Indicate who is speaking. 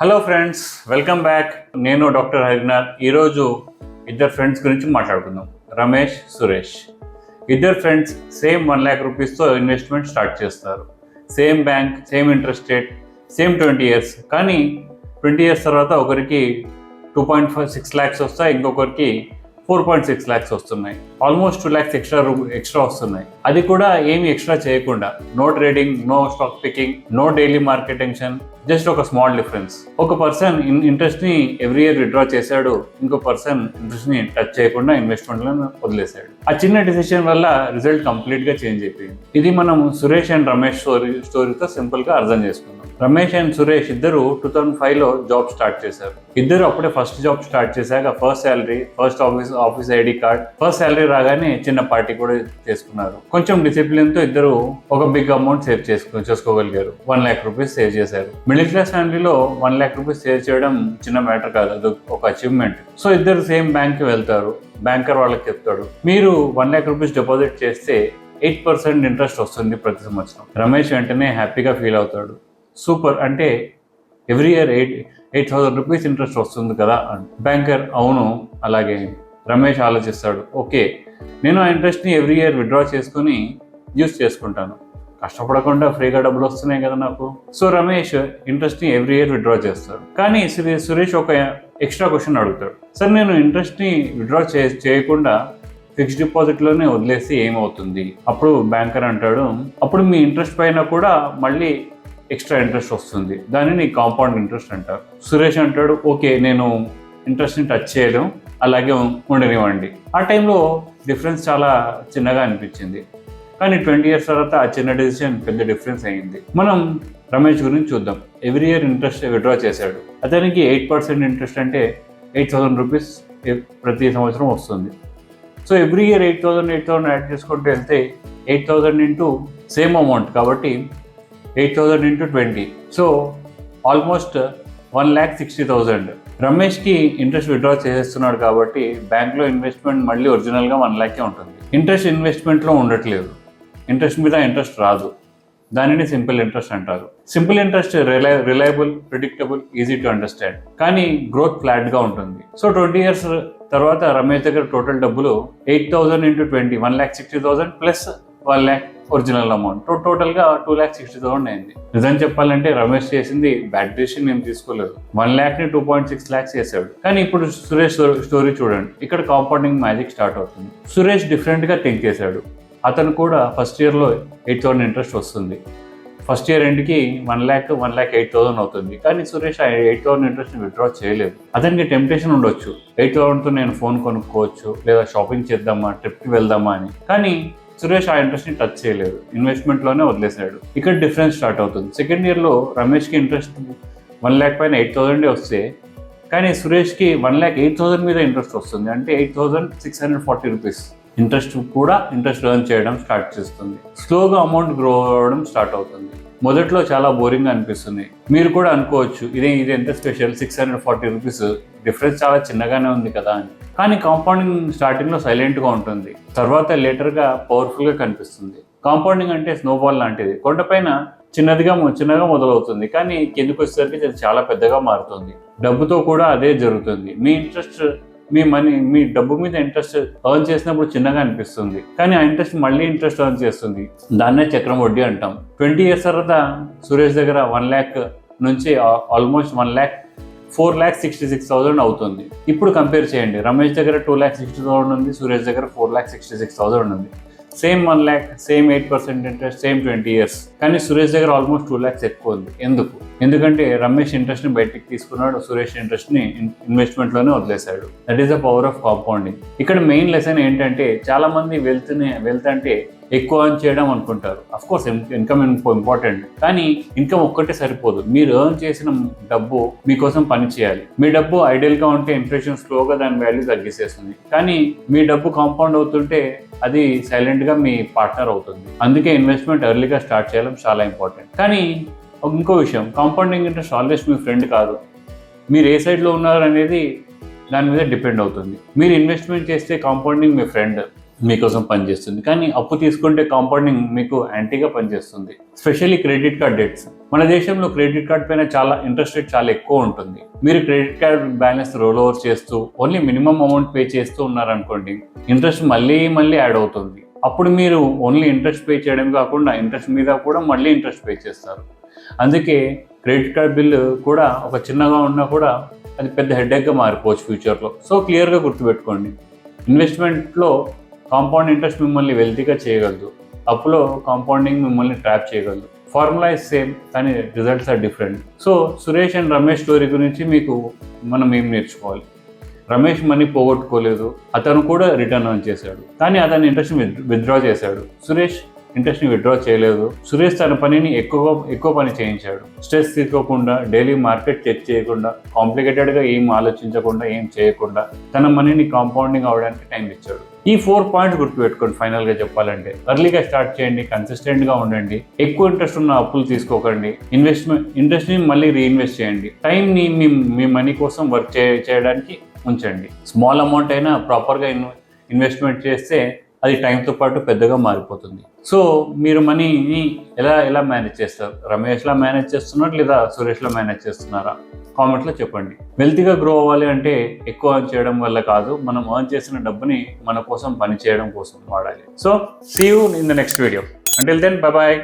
Speaker 1: Hello friends, welcome back. నేను doctor Harinath. ఈరోజు ఇద్దరు ఫ్రెండ్స్ గురించి మాట్లాడుకుందాం. రమేష్, సురేష్. ఇద్దరు ఫ్రెండ్స్ సేమ్ 1 lakh రూపీస్తో ఇన్వెస్ట్మెంట్ స్టార్ట్ చేస్తారు. Same bank, same interest rate, same 20 years. కానీ 20 years తర్వాత ఒకరికి 2.6 lakhs వస్తాయి, ఇంకొకరికి 4.6 lakhs వస్తున్నాయి. ఆల్మోస్ట్ 2 lakhs ఎక్స్ట్రా వస్తున్నాయి. అది కూడా ఏమి ఎక్స్ట్రా చేయకుండా, no trading, no stock picking, no daily market tension, just ఒక స్మాల్ డిఫరెన్స్. ఒక పర్సన్ ఇంట్రెస్ట్ ని ఎవ్రీ ఇయర్ విత్డ్రా చేశాడు, ఇంకో పర్సన్ ఇంట్రెస్ట్ ని టచ్ చేయకుండా ఇన్వెస్ట్మెంట్ లో వదిలేశాడు. ఆ చిన్న డిసిషన్ వల్ల రిజల్ట్ కంప్లీట్ గా చేంజ్ అయిపోయింది. ఇది మనం సురేష్ అండ్ రమేష్ స్టోరీతో సింపుల్ గా అర్థం చేసుకున్నాం. రమేష్ అండ్ సురేష్ ఇద్దరు 2005లో జాబ్ స్టార్ట్ చేశారు. ఇద్దరు అప్పుడే ఫస్ట్ జాబ్ స్టార్ట్ చేశాక first salary, first office ID card, first salary రాగానే చిన్న పార్టీ కూడా చేసుకున్నారు. కొంచెం డిసిప్లిన్ తో ఇద్దరు ఒక బిగ్ అమౌంట్ సేవ్ చేసుకోగలిగారు. 1 lakh రూపీస్ సేవ్ చేశారు. మిడిల్ క్లాస్ ఫ్యామిలీలో 1 lakh రూపీస్ సేవ్ చేయడం చిన్న మ్యాటర్ కాదు, అది ఒక అచీవ్మెంట్. సో ఇద్దరు సేమ్ బ్యాంక్ కి వెళ్తారు. బ్యాంకర్ వాళ్ళకి చెప్తాడు, మీరు 1 lakh రూపీస్ డిపాజిట్ చేస్తే 8% ఇంట్రెస్ట్ వస్తుంది ప్రతి సంవత్సరం. రమేష్ వెంటనే హ్యాపీగా ఫీల్ అవుతాడు. సూపర్, అంటే ఎవ్రీ ఇయర్ 8,000 రూపీస్ ఇంట్రెస్ట్ వస్తుంది కదా అని. బ్యాంకర్, అవును అలాగే. రమేష్ ఆలోచిస్తాడు, ఓకే, నేను ఆ ఇంట్రెస్ట్ని ఎవ్రీ ఇయర్ విత్డ్రా చేసుకుని యూస్ చేసుకుంటాను, కష్టపడకుండా ఫ్రీగా డబ్బులు వస్తున్నాయి కదా నాకు. సో రమేష్ ఇంట్రెస్ట్ని ఎవ్రీ ఇయర్ విత్డ్రా చేస్తాడు. కానీ సురేష్ ఒక ఎక్స్ట్రా క్వశ్చన్ అడుగుతాడు, సార్ నేను ఇంట్రెస్ట్ని విత్డ్రా చేయకుండా ఫిక్స్డ్ డిపాజిట్లోనే వదిలేసి ఏమవుతుంది? అప్పుడు బ్యాంకర్ అంటాడు, అప్పుడు మీ ఇంట్రెస్ట్ పైన కూడా మళ్ళీ ఎక్స్ట్రా ఇంట్రెస్ట్ వస్తుంది, దానిని కాంపౌండ్ ఇంట్రెస్ట్ అంటారు. సురేష్ అంటాడు, ఓకే, నేను ఇంట్రెస్ట్ని టచ్ చేయడం, అలాగే ఉండనివ్వండి. ఆ టైంలో డిఫరెన్స్ చాలా చిన్నగా అనిపించింది, కానీ 20 years తర్వాత ఆ చిన్న డెసిషన్ పెద్ద డిఫరెన్స్ అయ్యింది. మనం రమేష్ గురించి చూద్దాం. ఎవ్రీ ఇయర్ ఇంట్రెస్ట్ విత్డ్రా చేశాడు. అతనికి 8% ఇంట్రెస్ట్ అంటే 8,000 రూపీస్ ప్రతి సంవత్సరం వస్తుంది. సో ఎవ్రీ ఇయర్ 8,000 యాడ్ చేసుకుంటూ వెళ్తే 8,000 ఇంటూ సేమ్ అమౌంట్ కాబట్టి 8,000 ఇంటూ 20, సో ఆల్మోస్ట్ 1,60,000. రమేష్కి ఇంట్రెస్ట్ విత్డ్రా చేసేస్తున్నాడు కాబట్టి బ్యాంక్లో ఇన్వెస్ట్మెంట్ మళ్ళీ ఒరిజినల్గా 1 lakh ఉంటుంది. ఇంట్రెస్ట్ ఇన్వెస్ట్మెంట్లో ఉండట్లేదు, ఇంట్రెస్ట్ మీద ఇంట్రెస్ట్ రాదు, దానిని సింపుల్ ఇంట్రెస్ట్ అంటారు. Simple interest reliable, predictable, easy to understand, కానీ గ్రోత్ ఫ్లాట్గా ఉంటుంది. సో 20 years తర్వాత రమేష్ దగ్గర టోటల్ డబ్బులు 8,000 into 20, 1,60,000 plus 1 lakh original amount, టోటల్గా 2,60,000 అయింది. నిజం చెప్పాలంటే రమేష్ చేసింది బ్యాడ్ డెసిషన్ ఏం తీసుకోలేదు. 1 lakh ని 2.6 lakhs చేశాడు. కానీ ఇప్పుడు సురేష్ స్టోరీ చూడండి, ఇక్కడ కాంపౌండింగ్ మ్యాజిక్ స్టార్ట్ అవుతుంది. సురేష్ డిఫరెంట్గా థింక్ చేశాడు. అతను కూడా ఫస్ట్ ఇయర్లో 8,000 ఇంట్రెస్ట్ వస్తుంది. ఫస్ట్ ఇయర్ ఎండ్కి 1,08,000 అవుతుంది. కానీ సురేష్ ఆ 8,000 ఇంట్రెస్ట్ని విత్డ్రా చేయలేదు. అతనికి టెంప్టేషన్ ఉండొచ్చు, 8,000తో నేను ఫోన్ కొనుక్కోవచ్చు, లేదా షాపింగ్ చేద్దామా, ట్రిప్కి వెళ్దామా అని. కానీ సురేష్ ఆ ఇంట్రెస్ట్ని టచ్ చేయలేదు, ఇన్వెస్ట్మెంట్లోనే వదిలేశాడు. ఇక్కడ డిఫరెన్స్ స్టార్ట్ అవుతుంది. సెకండ్ ఇయర్లో రమేష్కి ఇంట్రెస్ట్ 1 lakh పైన 8,000 వస్తే, కానీ సురేష్కి 1,08,000 మీద ఇంట్రెస్ట్ వస్తుంది, అంటే 8,640 రూపీస్. ఇంట్రెస్ట్ ఎర్న్ చేయడం స్టార్ట్ చేస్తుంది. స్లోగా అమౌంట్ గ్రో అవ్వడం స్టార్ట్ అవుతుంది. మొదట్లో చాలా బోరింగ్గా అనిపిస్తుంది. మీరు కూడా అనుకోవచ్చు, ఇది ఎంత స్పెషల్, 640 రూపీస్ డిఫరెన్స్ చాలా చిన్నగానే ఉంది కదా అని. కానీ కాంపౌండింగ్ స్టార్టింగ్లో సైలెంట్గా ఉంటుంది, తర్వాత లేటర్గా పవర్ఫుల్గా కనిపిస్తుంది. కాంపౌండింగ్ అంటే స్నోబాల్ లాంటిది. కొండపైన చిన్నగా మొదలవుతుంది, కానీ కిందకు వచ్చేసరికి అది చాలా పెద్దగా మారుతుంది. డబ్బుతో కూడా అదే జరుగుతుంది. మీ డబ్బు మీద ఇంట్రెస్ట్ ఎర్న్ చేసినప్పుడు చిన్నగా అనిపిస్తుంది, కానీ ఆ ఇంట్రెస్ట్ మళ్ళీ ఇంట్రెస్ట్ ఎర్న్ చేస్తుంది. దాన్నే చక్రం వడ్డీ అంటాం. 20 years తర్వాత సురేష్ దగ్గర 1 lakh నుంచి ఆల్మోస్ట్ 4,66,000 అవుతుంది. ఇప్పుడు కంపేర్ చేయండి, రమేష్ దగ్గర 2,60,000 ఉంది, సురేష్ దగ్గర 4,66,000 ఉంది. Same 1 lakh, same 8% interest, same 20 years. కానీ సురేష్ దగ్గర ఆల్మోస్ట్ 2 lakhs ఎక్కువ ఉంది. ఎందుకంటే రమేష్ ఇంట్రెస్ట్ని బయటికి తీసుకున్నాడు, సురేష్ ఇంట్రెస్ట్ని ఇన్వెస్ట్మెంట్లోనే వదిలేశాడు. That is the power of compounding. ఇక్కడ మెయిన్ లెసన్ ఏంటంటే, చాలా మంది వెల్త్ అంటే ఎక్కువ ఎర్న్ చేయడం అనుకుంటారు. అఫ్కోర్స్ ఇన్కమ్ ఇంపార్టెంట్, కానీ ఇన్కమ్ ఒక్కటే సరిపోదు. మీరు ఎర్న్ చేసిన డబ్బు మీకోసం పని చేయాలి. మీ డబ్బు ఐడియల్గా ఉంటే ఇన్ఫ్లేషన్ స్లోగా దాని వాల్యూ తగ్గిసేస్తుంది, కానీ మీ డబ్బు కాంపౌండ్ అవుతుంటే అది సైలెంట్గా మీ పార్ట్నర్ అవుతుంది. అందుకే ఇన్వెస్ట్మెంట్ ఎర్లీగా స్టార్ట్ చేయడం చాలా ఇంపార్టెంట్. కానీ ఇంకో విషయం, కాంపౌండింగ్ ఇంట్రెస్ట్ ఆల్వేస్ మీ ఫ్రెండ్ కాదు. మీరు ఏ సైడ్లో ఉన్నారు అనేది దాని మీద డిపెండ్ అవుతుంది. మీరు ఇన్వెస్ట్మెంట్ చేస్తే కాంపౌండింగ్ మీ ఫ్రెండ్, మీకోసం పనిచేస్తుంది. కానీ అప్పు తీసుకుంటే కాంపౌండింగ్ మీకు యాంటీగా పనిచేస్తుంది. Specially credit card debts. మన దేశంలో క్రెడిట్ కార్డ్ పైన చాలా ఇంట్రెస్ట్ రేట్ చాలా ఎక్కువ ఉంటుంది. మీరు credit card balance role over చేస్తూ ఓన్లీ మినిమం అమౌంట్ పే చేస్తూ ఉన్నారనుకోండి, ఇంట్రెస్ట్ మళ్ళీ యాడ్ అవుతుంది. అప్పుడు మీరు ఓన్లీ ఇంట్రెస్ట్ పే చేయడం కాకుండా ఇంట్రెస్ట్ మీద కూడా మళ్ళీ ఇంట్రెస్ట్ పే చేస్తారు. అందుకే క్రెడిట్ కార్డ్ బిల్లు కూడా ఒక చిన్నగా ఉన్నా కూడా అది పెద్ద హెడేక్గా మారిపోవచ్చు ఫ్యూచర్లో. సో క్లియర్గా గుర్తుపెట్టుకోండి, ఇన్వెస్ట్మెంట్లో కాంపౌండ్ ఇంట్రెస్ట్ మిమ్మల్ని వెల్తీగా చేయగలదు, అప్పులో కాంపౌండింగ్ మిమ్మల్ని ట్రాప్ చేయగలదు. ఫార్ములా ఇస్ సేమ్ కానీ results are different. So Suresh and Ramesh story గురించి మనం ఏం నేర్చుకోవాలి? రమేష్ మనీ పోగొట్టుకోలేదు, అతను కూడా రిటర్న్ ఆన్ చేశాడు, కానీ అతని ఇంట్రెస్ట్ విత్డ్రా చేశాడు. సురేష్ ఇంట్రెస్ట్ని విత్డ్రా చేయలేదు. సురేష్ తన పనిని ఎక్కువ పని చేయించాడు. స్ట్రెస్ తీసుకోకుండా, డైలీ మార్కెట్ చెక్ చేయకుండా, కాంప్లికేటెడ్గా ఏం ఆలోచించకుండా, ఏం చేయకుండా తన మనీని కాంపౌండింగ్ అవడానికి టైం ఇచ్చాడు. ఈ 4 పాయింట్స్ గుర్తుపెట్టుకోండి. ఫైనల్గా చెప్పాలంటే ఎర్లీగా స్టార్ట్ చేయండి, కన్సిస్టెంట్గా ఉండండి, ఎక్కువ ఇంట్రెస్ట్ ఉన్న అప్పులు తీసుకోకండి, ఇంట్రెస్ట్ని మళ్ళీ రీఇన్వెస్ట్ చేయండి, టైంని మీ మనీ కోసం వర్క్ చేయడానికి ఉంచండి. స్మాల్ అమౌంట్ అయినా ప్రాపర్గా ఇన్వెస్ట్మెంట్ చేస్తే అది టైంతో పాటు పెద్దగా మారిపోతుంది. సో మీరు మనీని ఎలా మేనేజ్ చేస్తారు? రమేష్లా మేనేజ్ చేస్తున్నారు లేదా సురేష్లా మేనేజ్ చేస్తున్నారా? కామెంట్లో చెప్పండి. వెల్తీగా గ్రో అవ్వాలి అంటే ఎక్కువ ఎర్న్ చేయడం వల్ల కాదు, మనం ఎర్న్ చేసిన డబ్బుని మన కోసం పని చేయడం కోసం వాడాలి. So see you in the next video. Until then, bye bye.